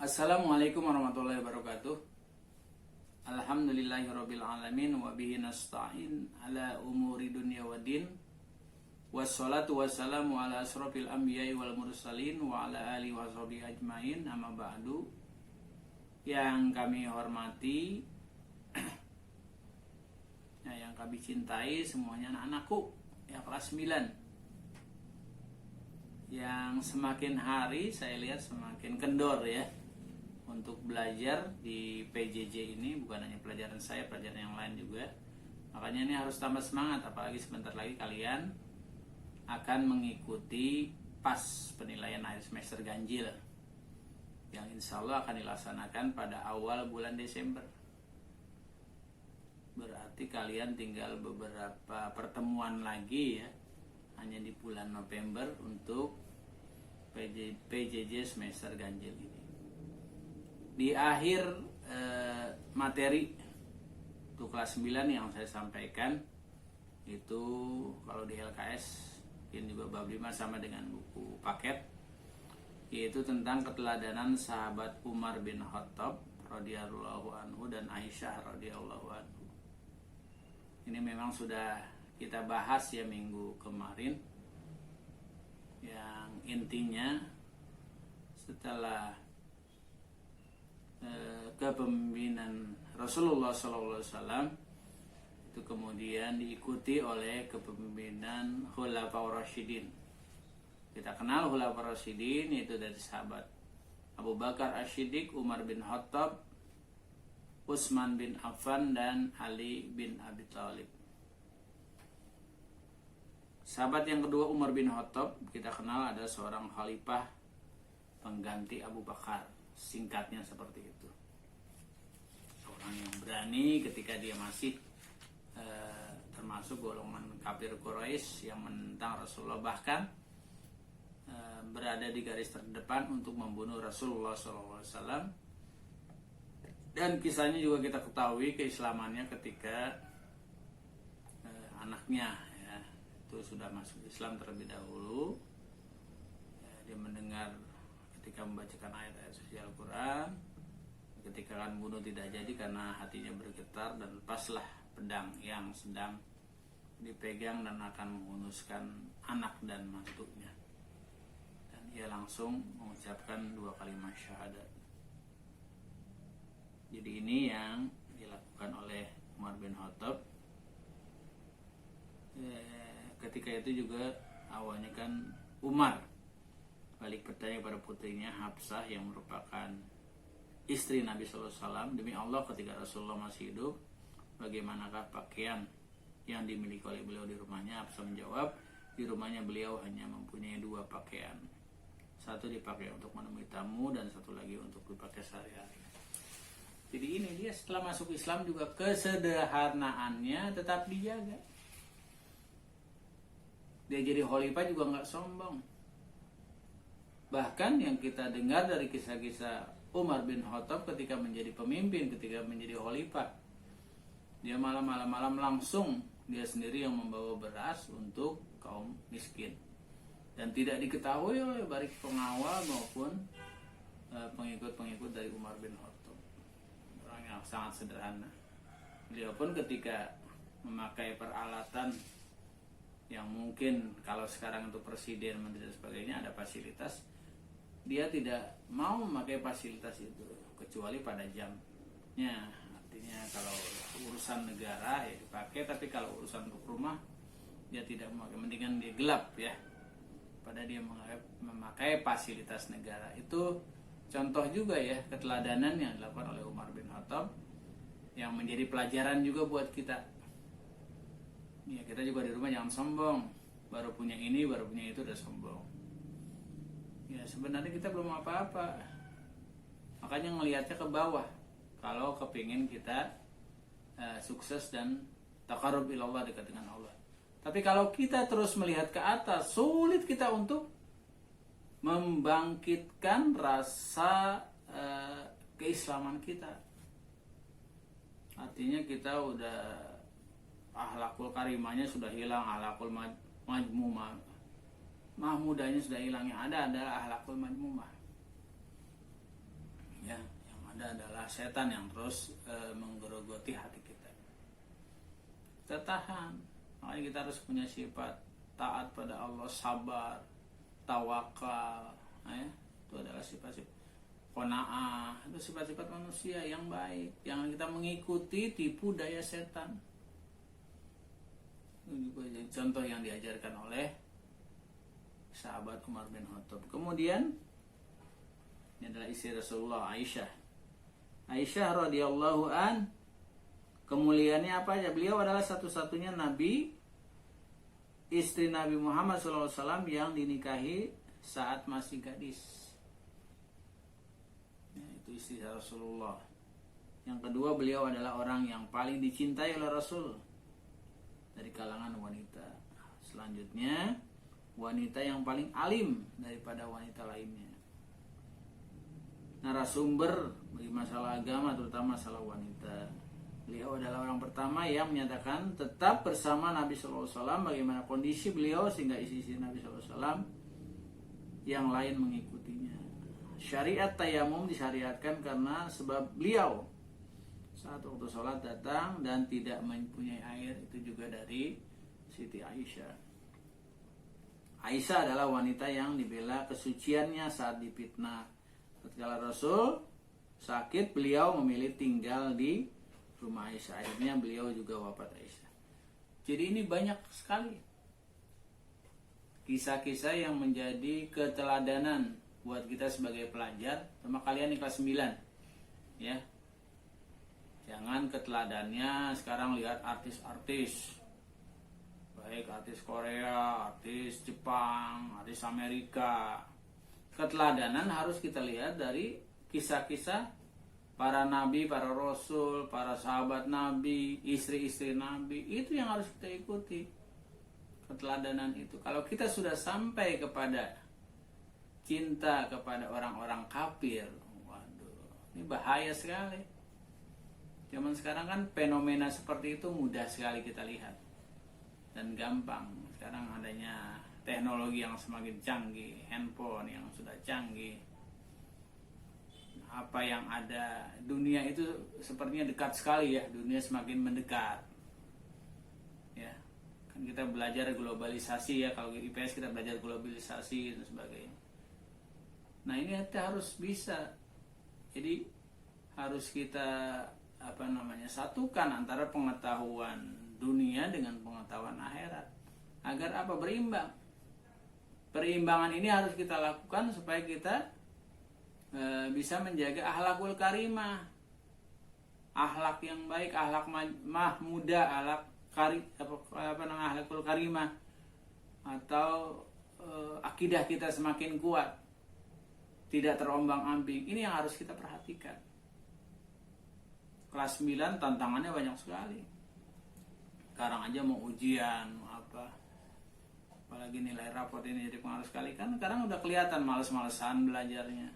Assalamualaikum warahmatullahi wabarakatuh. Alhamdulillahirabbil alamin wa bihi nasta'in ala umuri dunya waddin. Wassalatu wassalamu ala asrofil anbiya'i wal mursalin wa ala alihi washabihi ajmain. Amma ba'du. Yang kami hormati, yang kami cintai semuanya anak-anakku yang kelas 9. Yang semakin hari saya lihat semakin kendor ya untuk belajar di PJJ ini, bukan hanya pelajaran saya, pelajaran yang lain juga. Makanya ini harus tambah semangat, apalagi sebentar lagi kalian akan mengikuti PAS, penilaian akhir semester ganjil, yang insya Allah akan dilaksanakan pada awal bulan Desember. Berarti kalian tinggal beberapa pertemuan lagi ya, hanya di bulan November untuk PJJ semester ganjil ini. Di akhir materi untuk kelas 9 yang saya sampaikan itu, kalau di LKS ini juga bab 5 sama dengan buku paket, yaitu tentang keteladanan sahabat Umar bin Khattab radhiyallahu anhu dan Aisyah radhiyallahu anhu. Ini memang sudah kita bahas ya minggu kemarin, yang intinya setelah kepemimpinan Rasulullah SAW itu kemudian diikuti oleh kepemimpinan Khulafaur Rasyidin. Kita kenal Khulafaur Rasyidin, yaitu dari sahabat Abu Bakar As-Siddiq, Umar bin Khattab, Utsman bin Affan, dan Ali bin Abi Thalib. Sahabat yang kedua Umar bin Khattab kita kenal adalah seorang khalifah pengganti Abu Bakar, singkatnya seperti itu. Seorang yang berani ketika dia masih termasuk golongan kafir Quraisy yang menentang Rasulullah, bahkan berada di garis terdepan untuk membunuh Rasulullah SAW. Dan kisahnya juga kita ketahui keislamannya ketika anaknya itu sudah masuk Islam terlebih dahulu. Dia mendengar ketika membacakan ayat-ayat suci Al-Quran, ketika akan bunuh tidak jadi karena hatinya bergetar, dan lepaslah pedang yang sedang dipegang dan akan menghunuskan anak dan mantunya, dan ia langsung mengucapkan 2 kalimat syahadat. Jadi ini yang dilakukan oleh Umar bin Khattab. Ketika itu juga awalnya kan Umar balik bertanya pada putrinya Hafsah yang merupakan istri Nabi SAW, demi Allah ketika Rasulullah masih hidup, bagaimanakah pakaian yang dimiliki oleh beliau di rumahnya? Hafsah menjawab, di rumahnya beliau hanya mempunyai 2 pakaian. Satu dipakai untuk menemui tamu dan satu lagi untuk dipakai sehari-hari. Jadi ini dia setelah masuk Islam juga kesederhanaannya tetap dijaga. Dia jadi khalifah juga nggak sombong. Bahkan yang kita dengar dari kisah-kisah Umar bin Khattab ketika menjadi pemimpin, ketika menjadi khalifah, dia malam langsung dia sendiri yang membawa beras untuk kaum miskin, dan tidak diketahui oleh baik pengawal maupun pengikut-pengikut dari Umar bin Khattab. Orang yang sangat sederhana. Beliau pun ketika memakai peralatan yang mungkin kalau sekarang untuk presiden, menteri dan sebagainya ada fasilitas, dia tidak mau memakai fasilitas itu kecuali pada jamnya. Artinya kalau urusan negara ya dipakai, tapi kalau urusan untuk rumah dia tidak memakai, mendingan dia gelap ya pada dia memakai fasilitas negara. Itu contoh juga ya keteladanan yang dilakukan oleh Umar bin Khattab, yang menjadi pelajaran juga buat kita. Ya, kita juga di rumah jangan sombong, baru punya ini, baru punya itu udah sombong. Ya sebenarnya kita belum apa-apa, makanya ngelihatnya ke bawah kalau kepingin kita sukses dan taqarrub ilallah, dekat dengan Allah. Tapi kalau kita terus melihat ke atas, sulit kita untuk membangkitkan rasa keislaman kita. Artinya kita udah ahlakul karimahnya sudah hilang, ahlakul mahmudahnya sudah hilang. Yang ada adalah ahlakul majmumah. setan yang terus menggerogoti hati kita. Kita tahan. Makanya kita harus punya sifat taat pada Allah, sabar, tawakal, itu adalah sifat-sifat qanaah, itu sifat-sifat manusia yang baik. Jangan kita mengikuti tipu daya setan. Itu juga contoh yang diajarkan oleh sahabat Umar bin Khattab. Kemudian ini adalah istri Rasulullah, Aisyah radhiyallahu an. Kemuliaannya apa aja? Beliau adalah satu-satunya nabi, istri Nabi Muhammad SAW yang dinikahi saat masih gadis. Itu istri Rasulullah. Yang kedua, beliau adalah orang yang paling dicintai oleh Rasul dari kalangan wanita. Selanjutnya, wanita yang paling alim daripada wanita lainnya. Narasumber bagi masalah agama, terutama masalah wanita. Beliau adalah orang pertama yang menyatakan tetap bersama Nabi SAW bagaimana kondisi beliau, sehingga istri-istri Nabi SAW yang lain mengikutinya. Syariat tayamum disyariatkan karena sebab beliau saat waktu sholat datang dan tidak mempunyai air. Itu juga dari Siti Aisyah. Aisyah adalah wanita yang dibela kesuciannya saat difitnah. Ketika Rasul sakit, beliau memilih tinggal di rumah Aisyah. Akhirnya beliau juga wafat Aisyah. Jadi ini banyak sekali kisah-kisah yang menjadi keteladanan buat kita sebagai pelajar. Sama kalian di kelas 9, ya. Jangan keteladannya sekarang lihat artis-artis, baik artis Korea, artis Jepang, artis Amerika. Keteladanan harus kita lihat dari kisah-kisah para nabi, para rasul, para sahabat nabi, istri-istri nabi. Itu yang harus kita ikuti, keteladanan itu. Kalau kita sudah sampai kepada cinta kepada orang-orang kafir, waduh, ini bahaya sekali. Zaman sekarang kan fenomena seperti itu mudah sekali kita lihat dan gampang. Sekarang adanya teknologi yang semakin canggih, handphone yang sudah canggih, apa yang ada, dunia itu sepertinya dekat sekali ya, dunia semakin mendekat. Ya, kan kita belajar globalisasi ya, kalau di IPS kita belajar globalisasi dan sebagainya. Nah ini kita harus bisa, jadi harus kita satukan antara pengetahuan dunia dengan pengetahuan akhirat agar apa, berimbang. Perimbangan ini harus kita lakukan supaya kita bisa menjaga akhlakul karimah, akhlak yang baik, akhlak mahmudah, akhlakul karimah, atau akidah kita semakin kuat, tidak terombang-ambing. Ini yang harus kita perhatikan. Kelas 9 tantangannya banyak sekali. Sekarang aja mau ujian, mau apa, apalagi nilai rapot ini jadi pengaruh sekali. Kan sekarang udah kelihatan males-malesan belajarnya.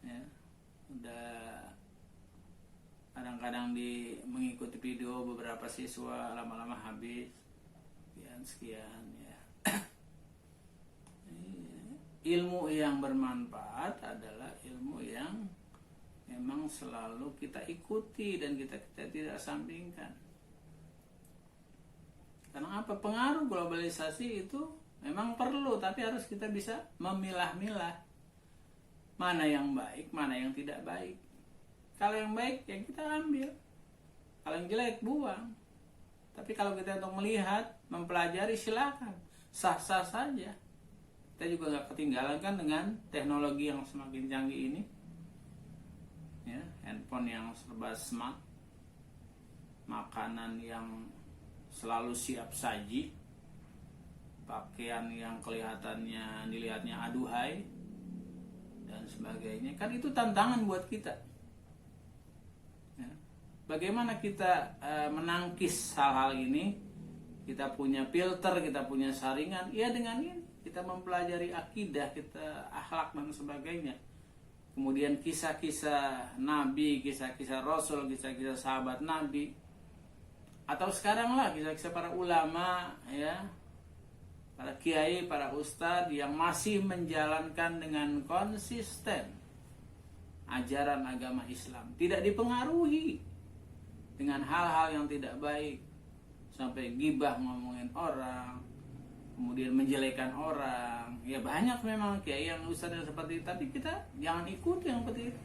Ya, udah kadang-kadang mengikuti video beberapa siswa lama-lama habis sekian ya. Ilmu yang bermanfaat adalah ilmu yang memang selalu kita ikuti dan kita tidak sampingkan. Karena apa? Pengaruh globalisasi itu memang perlu, tapi harus kita bisa memilah-milah mana yang baik, mana yang tidak baik. Kalau yang baik ya kita ambil, kalau yang jelek buang. Tapi kalau kita untuk melihat, mempelajari, silakan, sah-sah saja. Kita juga nggak ketinggalan kan dengan teknologi yang semakin canggih ini. Ya, handphone yang serba smart, makanan yang selalu siap saji, pakaian yang kelihatannya dilihatnya aduhai dan sebagainya. Kan itu tantangan buat kita. Ya. Bagaimana kita menangkis hal-hal ini? Kita punya filter, kita punya saringan. Ya dengan ini kita mempelajari akidah, kita akhlak dan sebagainya. Kemudian kisah-kisah Nabi, kisah-kisah Rasul, kisah-kisah sahabat Nabi. Atau sekarang lah kisah-kisah para ulama, ya, para kiai, para ustadz yang masih menjalankan dengan konsisten ajaran agama Islam, tidak dipengaruhi dengan hal-hal yang tidak baik, sampai gibah ngomongin orang, kemudian menjelekan orang. Ya banyak memang kiai yang ustaz yang seperti itu, tapi kita jangan ikuti yang seperti itu.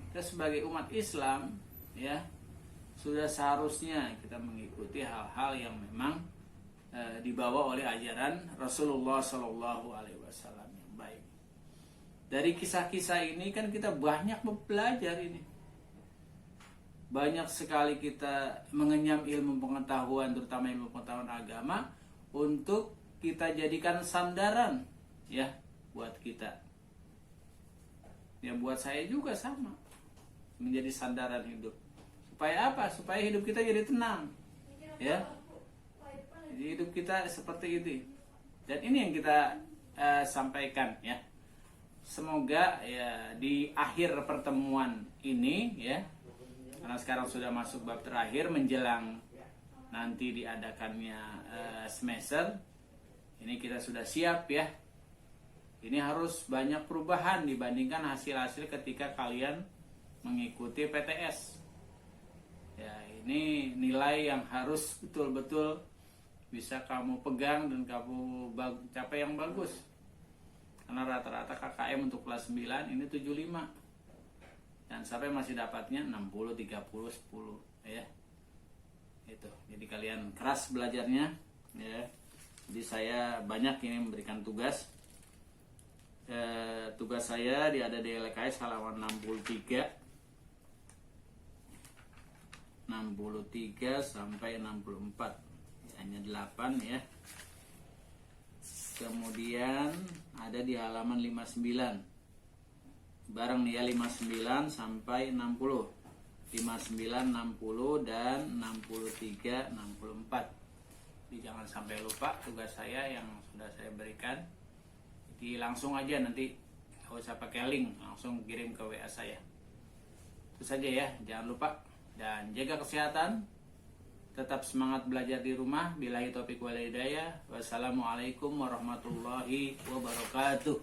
Kita sebagai umat Islam, ya sudah seharusnya kita mengikuti hal-hal yang memang dibawa oleh ajaran Rasulullah Shallallahu Alaihi Wasallam yang baik. Dari kisah-kisah ini kan kita banyak belajar ini. Banyak sekali kita mengenyam ilmu pengetahuan, terutama ilmu pengetahuan agama, untuk kita jadikan sandaran, ya, buat kita. Ya buat saya juga sama, menjadi sandaran hidup. Supaya apa? Supaya hidup kita jadi tenang, ya. Jadi hidup kita seperti itu. Dan ini yang kita sampaikan, ya. Semoga ya di akhir pertemuan ini, ya, karena sekarang sudah masuk bab terakhir menjelang nanti diadakannya semester, ini kita sudah siap, ya. Ini harus banyak perubahan dibandingkan hasil-hasil ketika kalian mengikuti PTS. Ya, ini nilai yang harus betul-betul bisa kamu pegang dan kamu capai yang bagus. Karena rata-rata KKM untuk kelas 9 ini 75. Dan sampai masih dapatnya 60, 30, 10, ya. Itu. Jadi kalian keras belajarnya, ya. Jadi saya banyak ini memberikan tugas. Tugas saya ada di LKS halaman 63 sampai 64. Hanya 8, ya. Kemudian ada di halaman 59. Bareng nih ya, 59 sampai 60. 59, 60 dan 63, 64. Jadi jangan sampai lupa tugas saya yang sudah saya berikan. Jadi langsung aja nanti, kalau usah pakai link, langsung kirim ke WA saya. Itu saja ya, jangan lupa dan jaga kesehatan. Tetap semangat belajar di rumah. Billahi taufiq wal hidayah. Wassalamualaikum warahmatullahi wabarakatuh.